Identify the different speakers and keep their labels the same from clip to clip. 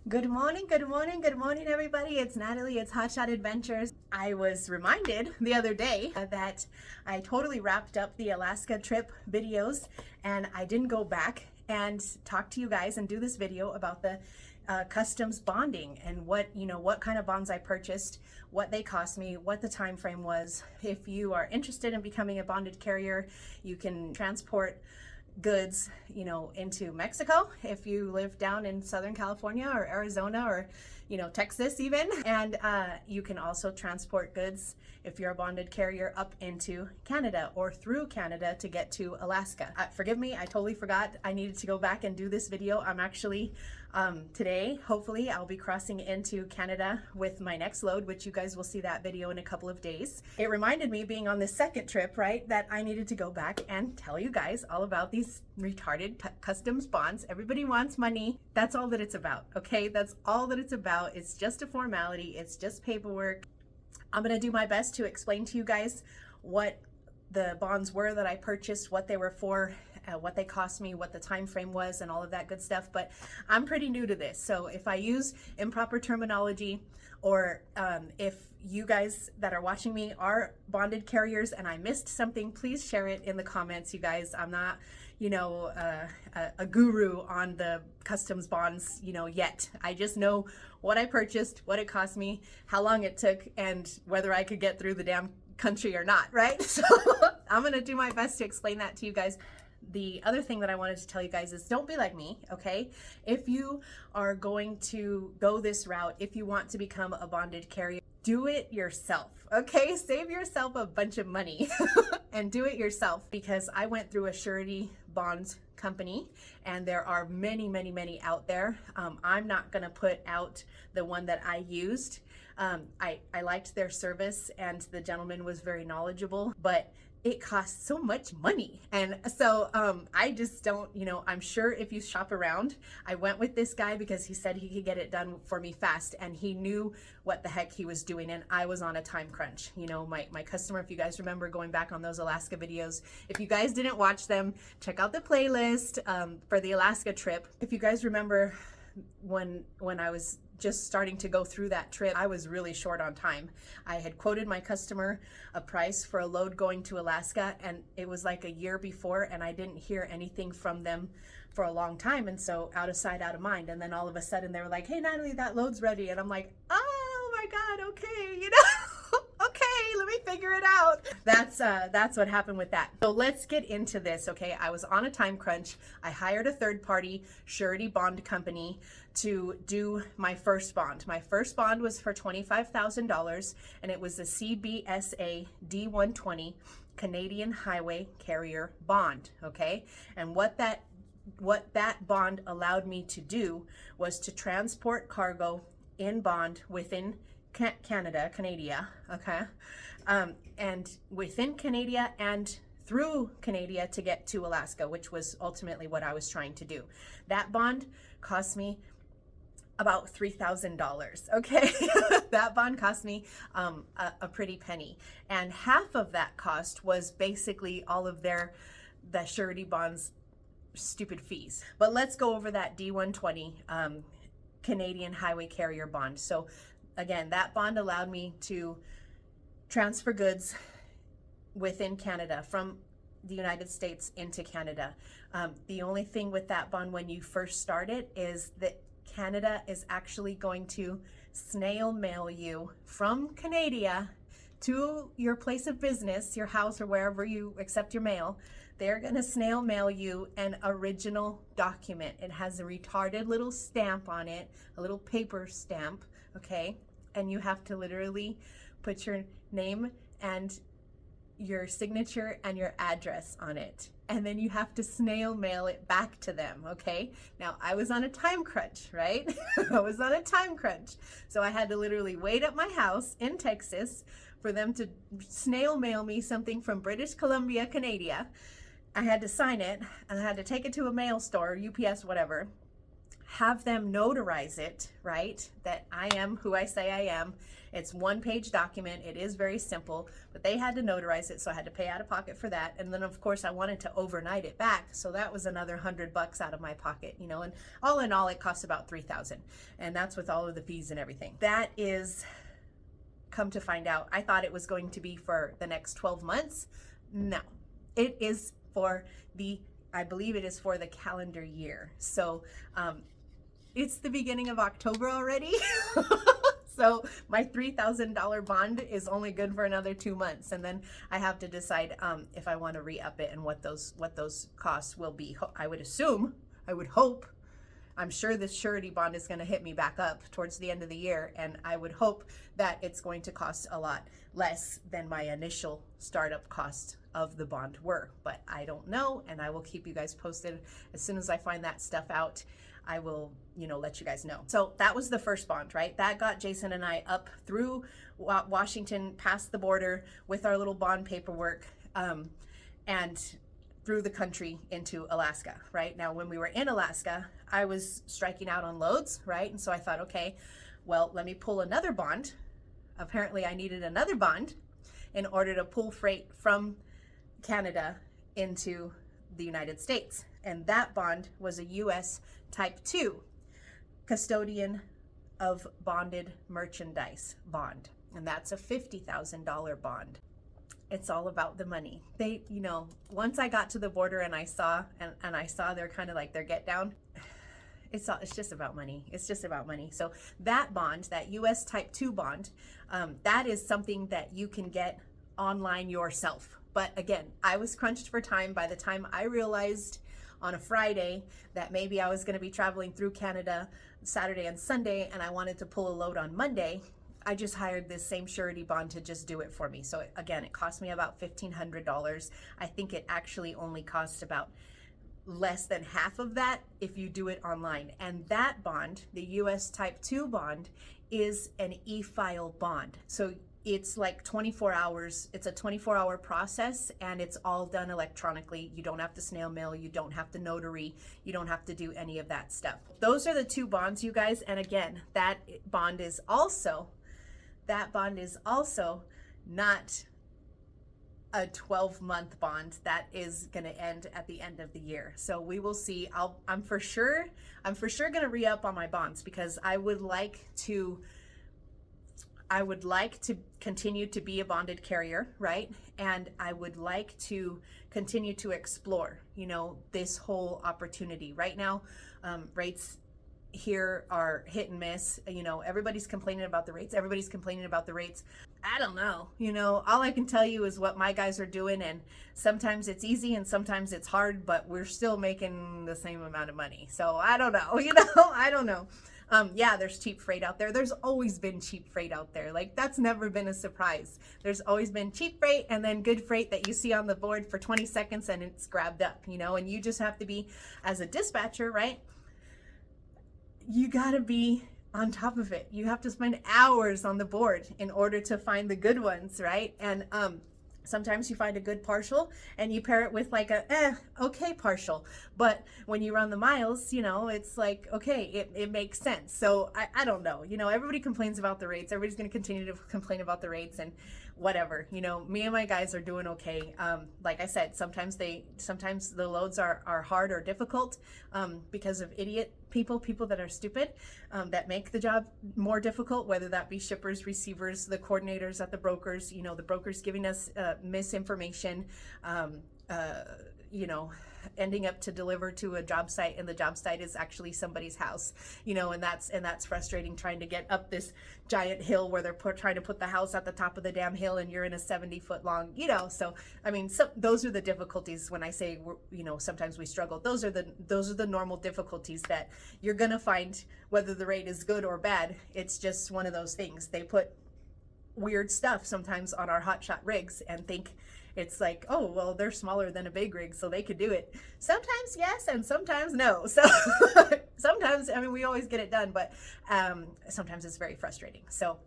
Speaker 1: Good morning, good morning, good morning, everybody. It's Natalie. It's Hotshot Adventures. I was reminded the other day that I totally wrapped up the Alaska trip videos and I didn't go back and talk to you guys and do this video about the customs bonding and what kind of bonds I purchased, what they cost me, what the time frame was. If you are interested in becoming a bonded carrier, you can transport goods, into Mexico if you live down in Southern California or Arizona or, Texas even. And you can also transport goods if you're a bonded carrier up into Canada or through Canada to get to Alaska. Forgive me, I totally forgot I needed to go back and do this video. I'm actually today, hopefully I'll be crossing into Canada with my next load, which you guys will see that video in a couple of days. It reminded me, being on this second trip, right, that I needed to go back and tell you guys all about these retarded customs bonds. Everybody wants money. That's all that it's about, okay? That's all that it's about. It's just a formality. It's just paperwork. I'm gonna do my best to explain to you guys what the bonds were that I purchased, what they were for, what they cost me, what the time frame was, and all of that good stuff. But I'm pretty new to this, so if I use improper terminology, or if you guys that are watching me are bonded carriers and I missed something, please share it in the comments, you guys. I'm not, a guru on the customs bonds, yet. I just know what I purchased, what it cost me, how long it took, and whether I could get through the damn country or not, right? So I'm gonna do my best to explain that to you guys. The other thing that I wanted to tell you guys is don't be like me, okay? If you are going to go this route, if you want to become a bonded carrier, do it yourself, okay? Save yourself a bunch of money and do it yourself, because I went through a surety bond company and there are many, many, many out there. I'm not gonna put out the one that I used. I liked their service and the gentleman was very knowledgeable, but it costs so much money. And so I just don't, I'm sure if you shop around, I went with this guy because he said he could get it done for me fast and he knew what the heck he was doing, and I was on a time crunch. My customer, if you guys remember going back on those Alaska videos, if you guys didn't watch them, check out the playlist for the Alaska trip. If you guys remember when I was just starting to go through that trip, I was really short on time. I had quoted my customer a price for a load going to Alaska, and it was like a year before, and I didn't hear anything from them for a long time. And so out of sight, out of mind. And then all of a sudden they were like, "Hey Natalie, that load's ready." And I'm like, "Oh my God, okay, okay, let me figure it out." That's what happened with that. So let's get into this, okay? I was on a time crunch. I hired a third-party surety bond company to do my first bond. My first bond was for $25,000, and it was a CBSA D120 Canadian Highway Carrier Bond, okay? And what that bond allowed me to do was to transport cargo in bond within Canada, okay? And within Canada and through Canada to get to Alaska, which was ultimately what I was trying to do. That bond cost me about $3,000, okay? That bond cost me a pretty penny. And half of that cost was basically all of the surety bonds stupid fees. But let's go over that D120 Canadian Highway Carrier Bond. So again, that bond allowed me to transfer goods within Canada from the United States into Canada. The only thing with that bond when you first start it is that Canada is actually going to snail mail you from Canada to your place of business, your house, or wherever you accept your mail. They're going to snail mail you an original document. It has a retarded little stamp on it, a little paper stamp, okay? And you have to literally put your name and your signature and your address on it. And then you have to snail mail it back to them, okay? Now, I was on a time crunch, right? I was on a time crunch. So I had to literally wait at my house in Texas for them to snail mail me something from British Columbia, Canada. I had to sign it, and I had to take it to a mail store, UPS, whatever. have them notarize it, right? That I am who I say I am. It's one-page document. It is very simple, but they had to notarize it, so I had to pay out of pocket for that. And then of course I wanted to overnight it back, so that was another $100 out of my pocket, you know. And all in all, it cost about $3,000, and that's with all of the fees and everything. That is, come to find out, I thought it was going to be for the next 12 months. No, it is for the, I believe it is for the calendar year. So it's the beginning of October already. So my $3,000 bond is only good for another 2 months, and then I have to decide if I want to re-up it and what those costs will be. I would assume, I would hope, I'm sure this surety bond is going to hit me back up towards the end of the year, and I would hope that it's going to cost a lot less than my initial startup cost of the bond were. But I don't know, and I will keep you guys posted. As soon as I find that stuff out, I will, you know, let you guys know. So that was the first bond, right? That got Jason and I up through Washington, past the border with our little bond paperwork, and through the country into Alaska, right? Now, when we were in Alaska, I was striking out on loads, right? And so I thought, okay, well, let me pull another bond. Apparently I needed another bond in order to pull freight from Canada into the United States. And that bond was a US Type 2 custodian of bonded merchandise bond. And that's a $50,000 bond. It's all about the money. They, you know, once I got to the border and I saw, and I saw their kind of like their get down, it's just about money. It's just about money. So that bond, that US Type 2 bond, that is something that you can get online yourself. But again, I was crunched for time. By the time I realized on a Friday that maybe I was going to be traveling through Canada Saturday and Sunday, and I wanted to pull a load on Monday, I just hired this same surety bond to just do it for me. So again, it cost me about $1,500. I think it actually only costs about less than half of that if you do it online. And that bond, the US Type 2 bond, is an e-file bond. So it's like 24 hours. It's a 24-hour process, and it's all done electronically. You don't have to snail mail. You don't have to notary. You don't have to do any of that stuff. Those are the two bonds, you guys. And again, that bond is also not a 12-month bond. That is going to end at the end of the year. So we will see. I'm for sure going to re-up on my bonds, because I would like to continue to be a bonded carrier, right? And I would like to continue to explore, you know, this whole opportunity. Right now, rates here are hit and miss. You know, everybody's complaining about the rates. I don't know, you know, all I can tell you is what my guys are doing, and sometimes it's easy and sometimes it's hard, but we're still making the same amount of money. So I don't know, you know, I don't know. Yeah, there's cheap freight out there. There's always been cheap freight out there. Like, that's never been a surprise. There's always been cheap freight and then good freight that you see on the board for 20 seconds and it's grabbed up, you know, and you just have to be, as a dispatcher, right? You gotta be on top of it. You have to spend hours on the board in order to find the good ones, right? And sometimes you find a good partial and you pair it with like a okay partial, but when you run the miles, you know, it's like, okay, it makes sense. So I don't know, you know, everybody complains about the rates. Everybody's going to continue to complain about the rates and whatever, you know. Me and my guys are doing okay. Like I said, sometimes the loads are hard or difficult because of idiot people that are stupid, that make the job more difficult, whether that be shippers, receivers, the coordinators at the brokers, you know, the brokers giving us misinformation, you know, ending up to deliver to a job site and the job site is actually somebody's house, you know, and that's frustrating, trying to get up this giant hill where they're trying to put the house at the top of the damn hill and you're in a 70-foot long, you know. So I mean, those are the difficulties. When I say you know, sometimes we struggle, those are the normal difficulties that you're gonna find, whether the rate is good or bad. It's just one of those things. They put weird stuff sometimes on our Hotshot rigs and think it's like, oh, well, they're smaller than a big rig, so they could do it. Sometimes yes, and sometimes no. So sometimes, I mean, we always get it done, but sometimes it's very frustrating. So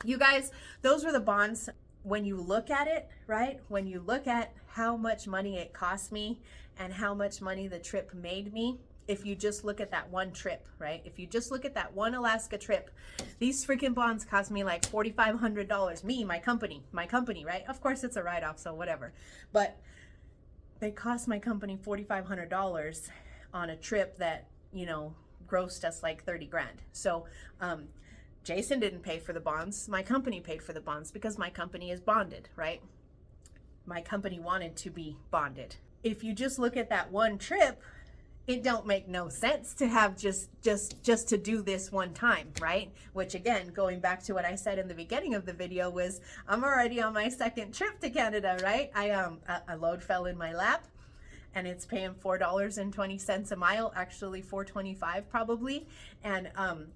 Speaker 1: you guys, those were the bonds. When you look at it, right? When you look at how much money it cost me and how much money the trip made me, if you just look at that one trip, right? If you just look at that one Alaska trip, these freaking bonds cost me like $4,500. Me, my company, right? Of course it's a write-off, so whatever. But they cost my company $4,500 on a trip that, you know, grossed us like 30 grand. So, Jason didn't pay for the bonds. My company paid for the bonds because my company is bonded, right? My company wanted to be bonded. If you just look at that one trip, it don't make no sense to have just to do this one time, right? Which again, going back to what I said in the beginning of the video was, I'm already on my second trip to Canada, right? A load fell in my lap, and it's paying $4.20 a mile, actually $4.25 probably. And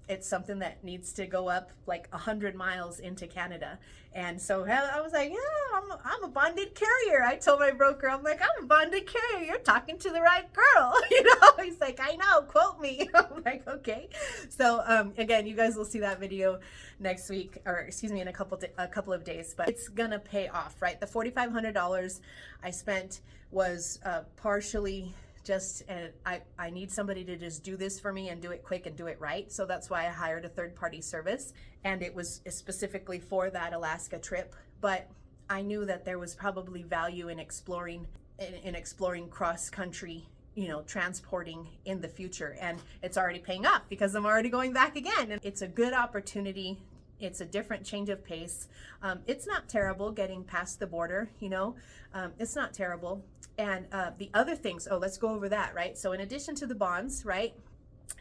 Speaker 1: it's something that needs to go up like 100 miles into Canada. And so I was like, yeah, I'm a bonded carrier. I told my broker, I'm like, I'm a bonded carrier. You're talking to the right girl. You know, he's like, I know, quote me. I'm like, okay. So again, you guys will see that video next week, or excuse me, in a couple of days, but it's gonna pay off, right? The $4,500 I spent was partially just, and I need somebody to just do this for me and do it quick and do it right. So that's why I hired a third-party service, and it was specifically for that Alaska trip. But I knew that there was probably value in exploring cross-country, you know, transporting in the future, and it's already paying off because I'm already going back again. And it's a good opportunity. It's a different change of pace. It's not terrible getting past the border, you know, it's not terrible. And the other things, let's go over that, right? So in addition to the bonds, right,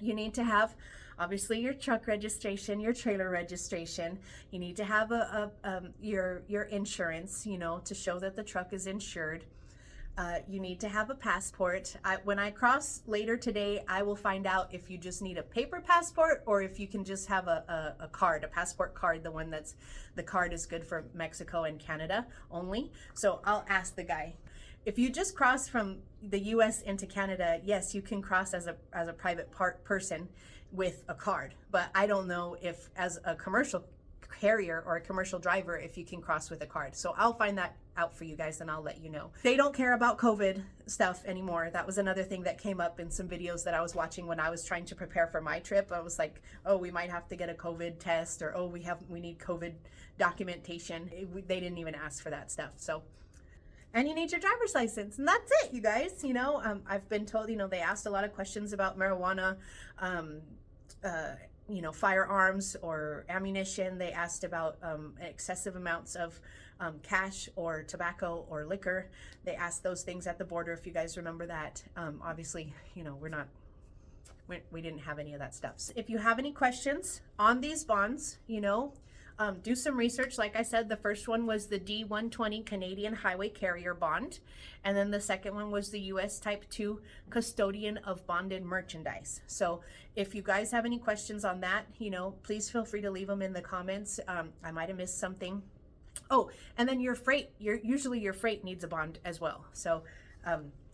Speaker 1: you need to have obviously your truck registration, your trailer registration. You need to have your insurance, you know, to show that the truck is insured. You need to have a passport. When I cross later today, I will find out if you just need a paper passport or if you can just have a card, a passport card, the card is good for Mexico and Canada only. So I'll ask the guy. If you just cross from the US into Canada, yes, you can cross as a private person with a card, but I don't know if as a commercial carrier or a commercial driver if you can cross with a card. So I'll find that out for you guys and I'll let you know. They don't care about COVID stuff anymore. That was another thing that came up in some videos that I was watching when I was trying to prepare for my trip. I was like, oh, we might have to get a COVID test, or oh, we need COVID documentation. They didn't even ask for that stuff. So, and you need your driver's license, and that's it, you guys. You know, I've been told, you know, they asked a lot of questions about marijuana, you know, firearms or ammunition. They asked about excessive amounts of cash or tobacco or liquor. They asked those things at the border, if you guys remember that. Obviously, you know, we didn't have any of that stuff. So if you have any questions on these bonds, you know, do some research. Like I said, the first one was the D120 Canadian Highway Carrier Bond, and then the second one was the US Type 2 Custodian of Bonded Merchandise. So if you guys have any questions on that, you know, please feel free to leave them in the comments. I might have missed something. Oh, and then your freight, usually your freight needs a bond as well. So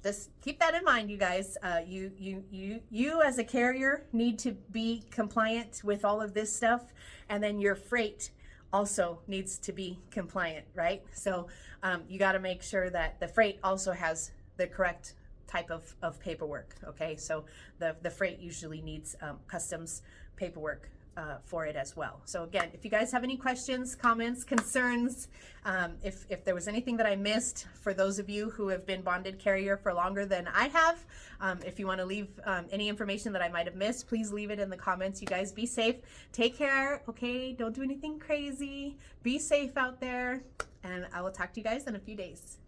Speaker 1: just keep that in mind, you guys. You as a carrier need to be compliant with all of this stuff, and then your freight also needs to be compliant, right? So you got to make sure that the freight also has the correct type of paperwork, okay? So the freight usually needs customs paperwork for it as well. So again, if you guys have any questions, comments, concerns, if there was anything that I missed, for those of you who have been bonded carrier for longer than I have, if you want to leave any information that I might have missed, please leave it in the comments. You guys be safe, take care, okay? Don't do anything crazy, be safe out there, and I will talk to you guys in a few days.